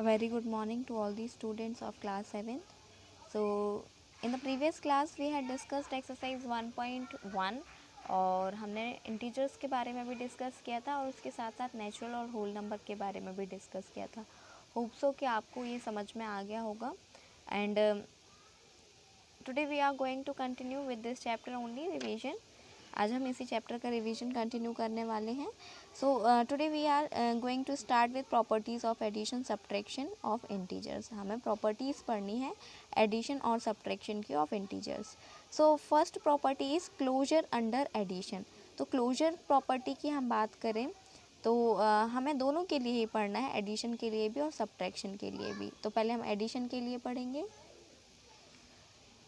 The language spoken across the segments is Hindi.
Very good morning to all the students of class 7. So in the previous class we had discussed exercise 1.1 और हमने इंटीजर्स के बारे में भी डिस्कस किया था और उसके साथ साथ नेचुरल और होल नंबर के बारे में भी डिस्कस किया था. होप सो कि आपको ये समझ में आ गया होगा. And today we are going to continue with this chapter only revision. आज हम इसी चैप्टर का रिवीजन कंटिन्यू करने वाले हैं. So today we are going to start with properties of addition subtraction of integers. हमें प्रॉपर्टीज़ पढ़नी है एडिशन और सब्ट्रैक्शन की of integers. So first property is closure under addition. तो क्लोजर प्रॉपर्टी की हम बात करें तो हमें दोनों के लिए ही पढ़ना है, एडिशन के लिए भी और सब्ट्रैक्शन के लिए भी. तो पहले हम एडिशन के लिए पढ़ेंगे.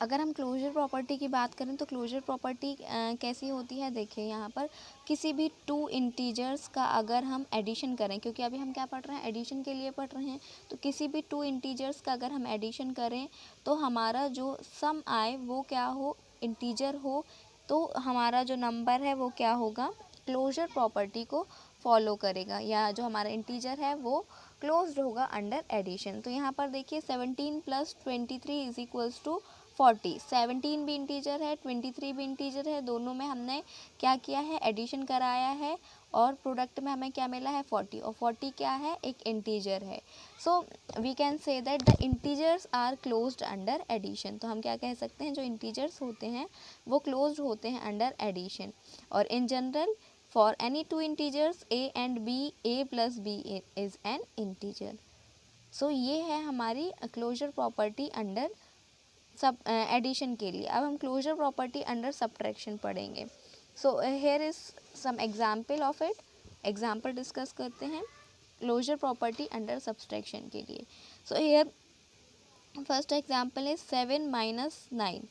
अगर हम क्लोजर प्रॉपर्टी की बात करें तो क्लोजर प्रॉपर्टी कैसी होती है, देखिए यहाँ पर किसी भी टू इंटीजर्स का अगर हम एडिशन करें, क्योंकि अभी हम क्या पढ़ रहे हैं, एडिशन के लिए पढ़ रहे हैं. तो किसी भी टू इंटीजर्स का अगर हम एडिशन करें तो हमारा जो सम आए वो क्या हो, इंटीजर हो. तो हमारा जो नंबर है वो क्या होगा, क्लोजर प्रॉपर्टी को फॉलो करेगा, या जो हमारा इंटीजर है वो क्लोज्ड होगा अंडर एडिशन. तो यहाँ पर देखिए 17 + 23 इज इक्वल्स टू 40. 17 भी इंटीजर है, 23 भी इंटीजर है, दोनों में हमने क्या किया है, एडिशन कराया है और प्रोडक्ट में हमें क्या मिला है, 40. और 40 क्या है, एक इंटीजर है. So we can say that the integers are closed under addition. तो हम क्या कह सकते हैं, जो इंटीजर्स होते हैं वो क्लोज्ड होते हैं अंडर एडिशन. और in general for any two integers a and b, a + b is an integer. So ये है हमारी क्लोजर प्रॉपर्टी अंडर सब एडिशन के लिए. अब हम क्लोजर प्रॉपर्टी अंडर सब्ट्रैक्शन पढ़ेंगे. So here is some example of it. Example discuss करते हैं क्लोजर प्रॉपर्टी अंडर सब्ट्रैक्शन के लिए. So here first example is 7 - 9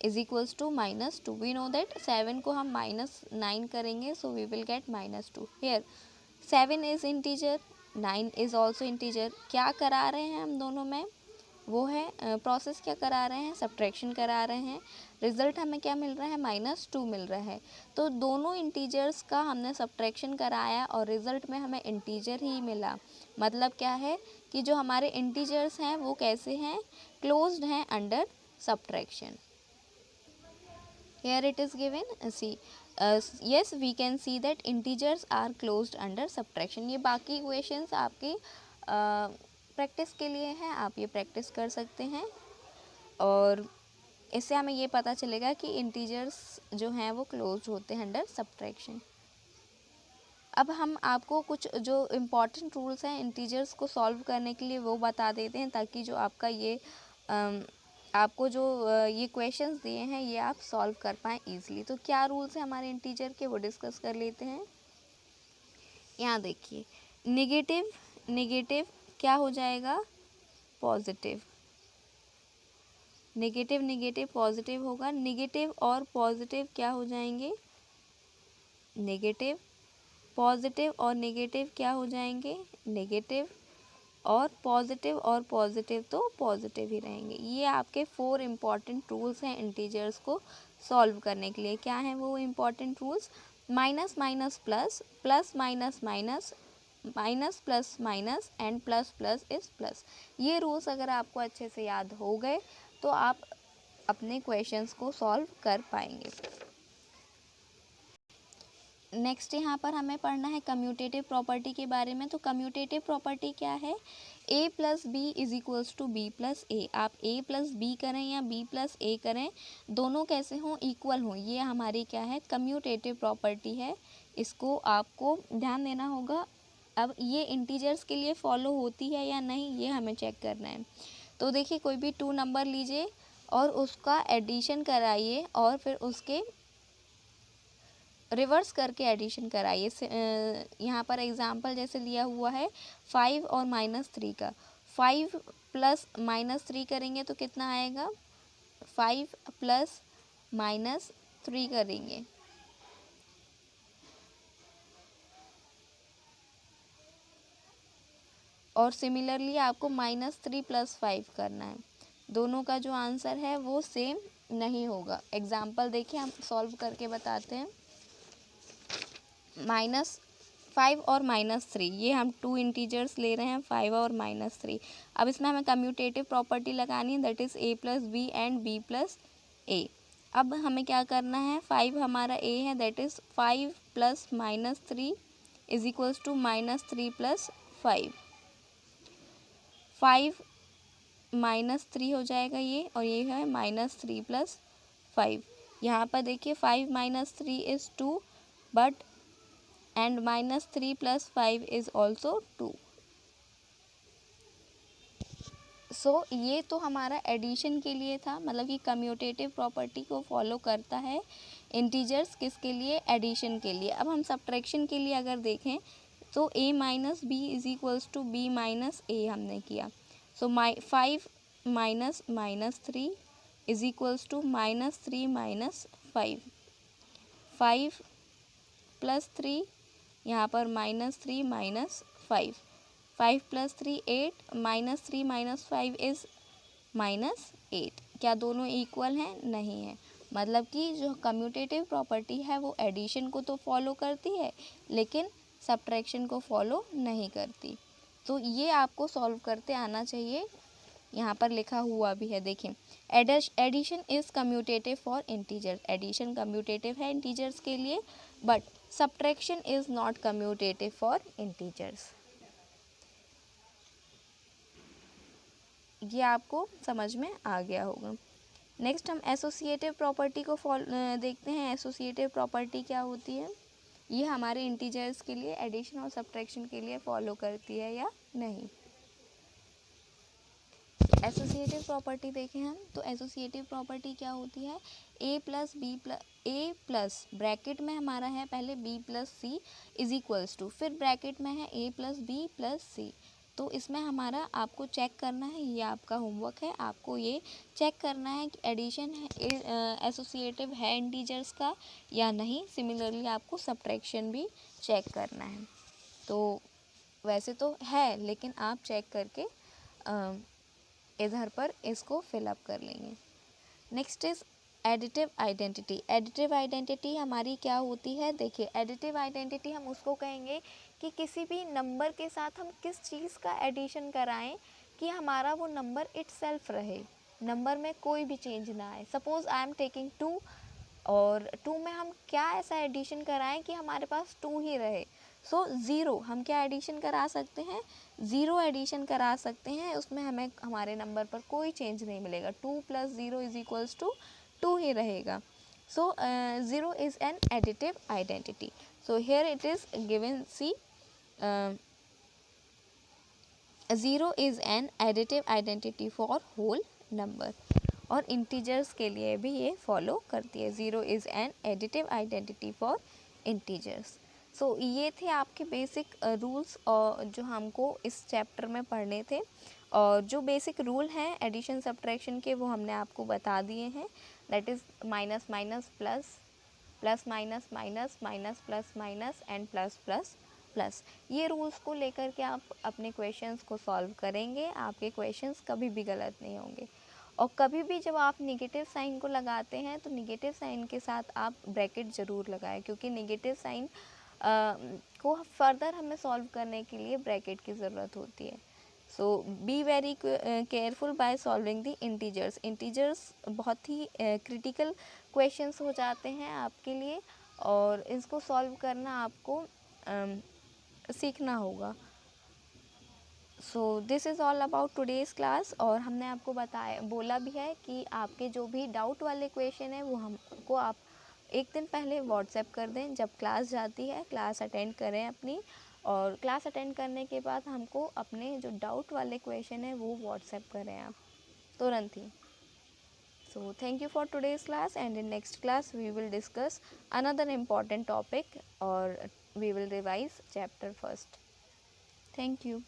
is equals to -2. We know that 7 को हम -9 करेंगे so we will get -2. Here 7 is integer, 9 is also integer. क्या करा रहे हैं हम दोनों में, वो है प्रोसेस क्या करा रहे हैं, सब्ट्रैक्शन करा रहे हैं. रिज़ल्ट हमें क्या मिल रहा है, -2 मिल रहा है. तो दोनों इंटीजर्स का हमने सब्ट्रैक्शन कराया और रिज़ल्ट में हमें इंटीजर ही मिला. मतलब क्या है कि जो हमारे इंटीजर्स हैं वो कैसे हैं, क्लोज्ड हैं under subtraction. Here it is given, see, yes we can see that integers are closed under subtraction. ये बाकी इक्वेशंस आपकी प्रैक्टिस के लिए हैं, आप ये प्रैक्टिस कर सकते हैं और इससे हमें ये पता चलेगा कि इंटीजर्स जो हैं वो क्लोज्ड होते हैं अंडर सब्ट्रैक्शन. अब हम आपको कुछ जो इम्पॉर्टेंट रूल्स हैं इंटीजर्स को सॉल्व करने के लिए वो बता देते हैं, ताकि जो आपका ये आपको जो ये क्वेश्चंस दिए हैं ये आप सॉल्व कर पाएँ ईज़िली. तो क्या रूल्स हैं हमारे इंटीजर के, वो डिस्कस कर लेते हैं. यहाँ देखिए, नेगेटिव क्या हो जाएगा, पॉजिटिव. नेगेटिव पॉजिटिव होगा. नेगेटिव और पॉजिटिव क्या हो जाएंगे, नेगेटिव. पॉजिटिव और नेगेटिव क्या हो जाएंगे, नेगेटिव. और पॉजिटिव तो पॉजिटिव ही रहेंगे. ये आपके 4 इम्पॉर्टेंट रूल्स हैं इंटीजर्स को सॉल्व करने के लिए. क्या हैं वो important rules, minus minus plus, plus minus minus, minus plus minus and plus plus is plus. ये रूल्स अगर आपको अच्छे से याद हो गए तो आप अपने क्वेश्चंस को सॉल्व कर पाएंगे. नेक्स्ट यहाँ पर हमें पढ़ना है कम्यूटेटिव प्रॉपर्टी के बारे में. तो कम्यूटेटिव प्रॉपर्टी क्या है, a + b is equals to b + a. आप a + b करें या b + a करें, दोनों कैसे हों, इक्वल हों. ये हमारी क्या है, कम्यूटेटिव प्रॉपर्टी है. इसको आपको ध्यान देना होगा. अब ये इंटीजर्स के लिए फॉलो होती है या नहीं, ये हमें चेक करना है. तो देखिए, कोई भी 2 नंबर लीजिए और उसका एडिशन कराइए और फिर उसके रिवर्स करके एडिशन कराइए. यहाँ पर एग्जांपल जैसे लिया हुआ है 5 और -3 का. 5 + -3 करेंगे तो कितना आएगा, 5 + -3 करेंगे और सिमिलरली आपको -3 + 5 करना है. दोनों का जो आंसर है वो सेम नहीं होगा. एग्जाम्पल देखिए, हम सॉल्व करके बताते हैं. 5 और -3, ये हम 2 इंटीजर्स ले रहे हैं, 5 और -3। अब इसमें हमें कम्यूटेटिव प्रॉपर्टी लगानी है, that is a + b and b + a। अब हमें क्या करना है, 5 हमारा a है, that is 5 + -3 is equals to -3 + 5। 5 -3 हो जाएगा ये, और ये है -3 + 5। यहाँ पर देखिए 5 - 3 is 2, but and -3 + 5 is also 2। सो ये तो हमारा एडिशन के लिए था, मतलब कि कम्यूटेटिव प्रॉपर्टी को फॉलो करता है इंटीजर्स किसके लिए, एडिशन के लिए। अब हम सब्ट्रैक्शन के लिए अगर देखें तो a - b is equals to b - a हमने किया। सो 5 - -3 इज इक्वल्स टू -3 - 5। 5 + 3, यहाँ पर -3 - 5। 5 + 3 8, -3 - 5 इज़ -8। क्या दोनों इक्वल हैं? नहीं है। मतलब कि जो कम्यूटेटिव प्रॉपर्टी है वो एडिशन को तो फॉलो करती है, लेकिन सब्ट्रैक्शन को फॉलो नहीं करती। तो ये आपको सॉल्व करते आना चाहिए। यहाँ पर लिखा हुआ भी है, देखें, addition is commutative for integers. Addition commutative है इंटीजर्स के लिए, but subtraction is not commutative for integers. ये आपको समझ में आ गया होगा। नेक्स्ट हम एसोसिएटिव प्रॉपर्टी को देखते हैं। एसोसिएटिव प्रॉपर्टी क्या होती है, ये हमारे इंटीजर्स के लिए एडिशन और सब्ट्रैक्शन के लिए फॉलो करती है या नहीं। एसोसिएटिव प्रॉपर्टी देखें हम, तो एसोसिएटिव प्रॉपर्टी क्या होती है, a प्लस ब्रैकेट में हमारा है पहले b + c is equals to, फिर ब्रैकेट में है a + b + c। तो इसमें हमारा आपको चेक करना है, ये आपका होमवर्क है, आपको ये चेक करना है कि एडिशन एसोसिएटिव है इंटीजर्स का या नहीं। सिमिलरली आपको सब्ट्रैक्शन भी चेक करना है। तो वैसे तो है, लेकिन आप चेक करके इधर पर इसको फिलअप कर लेंगे। Next is additive identity. Additive identity हमारी क्या होती है, देखिए, एडिटिव आइडेंटिटी हम उसको कहेंगे कि किसी भी नंबर के साथ हम किस चीज़ का एडिशन कराएं कि हमारा वो नंबर इटसेल्फ रहे, नंबर में कोई भी चेंज ना आए। सपोज़ आई एम टेकिंग 2, और 2 में हम क्या ऐसा एडिशन कराएं कि हमारे पास 2 ही रहे। सो 0 हम क्या एडिशन करा सकते हैं, 0 एडिशन करा सकते हैं, उसमें हमें हमारे नंबर पर कोई चेंज नहीं मिलेगा। 2 + 0 इज इक्वल्स टू 2 ही रहेगा। So 0 is an additive identity. So here it is given, see 0 is an additive identity for whole number, और इंटीजर्स के लिए भी ये फॉलो करती है। 0 is an additive identity for integers. So ये थे आपके बेसिक रूल्स और जो हमको इस चैप्टर में पढ़ने थे, और जो बेसिक रूल हैं एडिशन सब्ट्रैक्शन के वो हमने आपको बता दिए हैं। That is minus minus plus, plus minus minus, minus plus minus, and plus plus plus. ये रूल्स को लेकर के आप अपने क्वेश्चंस को सॉल्व करेंगे, आपके क्वेश्चंस कभी भी गलत नहीं होंगे। और कभी भी जब आप निगेटिव साइन को लगाते हैं तो निगेटिव साइन के साथ आप ब्रैकेट ज़रूर लगाएं, क्योंकि निगेटिव साइन को फर्दर हमें सॉल्व करने के लिए ब्रैकेट की ज़रूरत होती है। So be very careful by solving the integers. Integers बहुत ही क्रिटिकल क्वेश्चंस हो जाते हैं आपके लिए, और इसको सॉल्व करना आपको सीखना होगा। So this is all about today's class. और हमने आपको बोला भी है कि आपके जो भी डाउट वाले क्वेश्चन है वो हमको आप एक दिन पहले व्हाट्सएप कर दें। जब क्लास जाती है, क्लास अटेंड करें अपनी, और क्लास अटेंड करने के बाद हमको अपने जो डाउट वाले क्वेश्चन है वो व्हाट्सएप करें आप तुरंत ही। So thank you for today's class, and in next class we will discuss another important topic, or we will revise chapter first. Thank you.